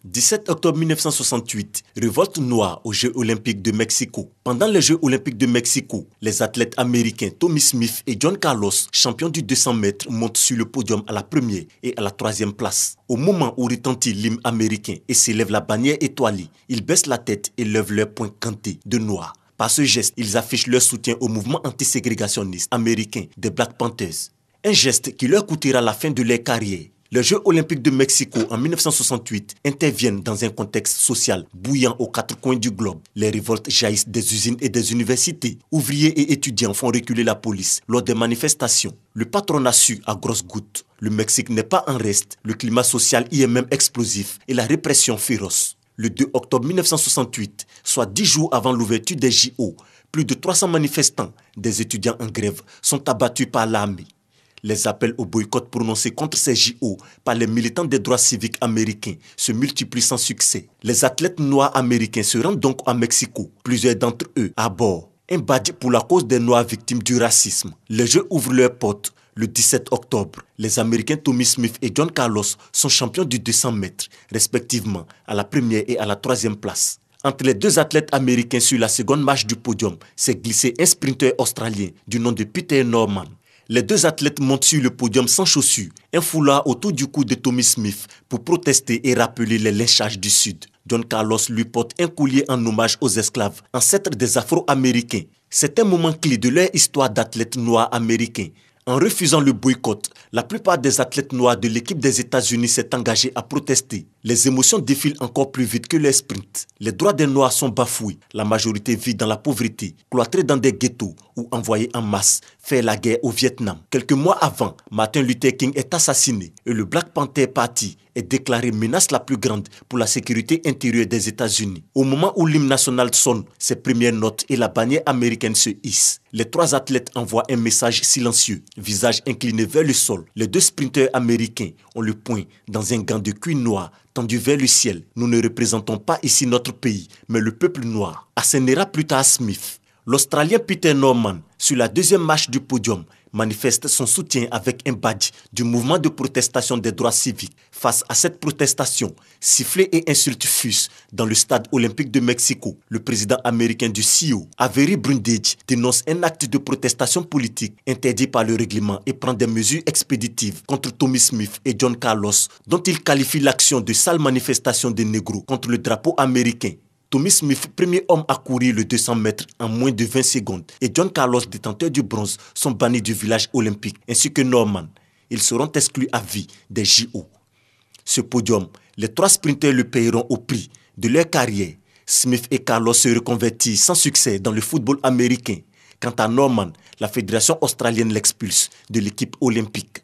17 octobre 1968, révolte noire aux Jeux Olympiques de Mexico. Pendant les Jeux Olympiques de Mexico, les athlètes américains Tommy Smith et John Carlos, champions du 200 mètres, montent sur le podium à la première et à la troisième place. Au moment où retentit l'hymne américain et s'élève la bannière étoilée, ils baissent la tête et lèvent leurs poings cantés de noir. Par ce geste, ils affichent leur soutien au mouvement antiségrégationniste américain des Black Panthers. Un geste qui leur coûtera la fin de leur carrière. Les Jeux Olympiques de Mexico en 1968 interviennent dans un contexte social bouillant aux quatre coins du globe. Les révoltes jaillissent des usines et des universités. Ouvriers et étudiants font reculer la police lors des manifestations. Le patronat sue à grosses gouttes. Le Mexique n'est pas en reste. Le climat social y est même explosif et la répression féroce. Le 2 octobre 1968, soit 10 jours avant l'ouverture des JO, plus de 300 manifestants, des étudiants en grève, sont abattus par l'armée. Les appels au boycott prononcés contre ces JO par les militants des droits civiques américains se multiplient sans succès. Les athlètes noirs américains se rendent donc à Mexico, plusieurs d'entre eux à bord. Un badge pour la cause des Noirs victimes du racisme. Les Jeux ouvrent leurs portes le 17 octobre. Les Américains Tommy Smith et John Carlos sont champions du 200 mètres, respectivement à la première et à la troisième place. Entre les deux athlètes américains sur la seconde marche du podium, s'est glissé un sprinteur australien du nom de Peter Norman. Les deux athlètes montent sur le podium sans chaussures, un foulard autour du cou de Tommy Smith pour protester et rappeler les lynchages du Sud. John Carlos lui porte un collier en hommage aux esclaves, ancêtres des Afro-Américains. C'est un moment clé de leur histoire d'athlètes noirs américains. En refusant le boycott, la plupart des athlètes noirs de l'équipe des États-Unis s'est engagée à protester. Les émotions défilent encore plus vite que les sprints. Les droits des Noirs sont bafoués. La majorité vit dans la pauvreté, cloîtrée dans des ghettos ou envoyée en masse faire la guerre au Vietnam. Quelques mois avant, Martin Luther King est assassiné et le Black Panther Party est déclaré menace la plus grande pour la sécurité intérieure des États-Unis. Au moment où l'hymne national sonne ses premières notes et la bannière américaine se hisse, les trois athlètes envoient un message silencieux, visage incliné vers le sol. Les deux sprinteurs américains ont le poing dans un gant de cuir noir tendu vers le ciel. Nous ne représentons pas ici notre pays, mais le peuple noir. Assénera plus tard Smith. L'Australien Peter Norman, sur la deuxième marche du podium, manifeste son soutien avec un badge du mouvement de protestation des droits civiques. Face à cette protestation, sifflets et insultes fusent dans le stade olympique de Mexico. Le président américain du CIO, Avery Brundage, dénonce un acte de protestation politique interdit par le règlement et prend des mesures expéditives contre Tommy Smith et John Carlos, dont il qualifie l'action de sale manifestation des négros contre le drapeau américain. Tommy Smith, premier homme à courir le 200 mètres en moins de 20 secondes, et John Carlos, détenteur du bronze, sont bannis du village olympique, ainsi que Norman. Ils seront exclus à vie des JO. Ce podium, les trois sprinteurs le payeront au prix de leur carrière. Smith et Carlos se reconvertissent sans succès dans le football américain. Quant à Norman, la fédération australienne l'expulse de l'équipe olympique.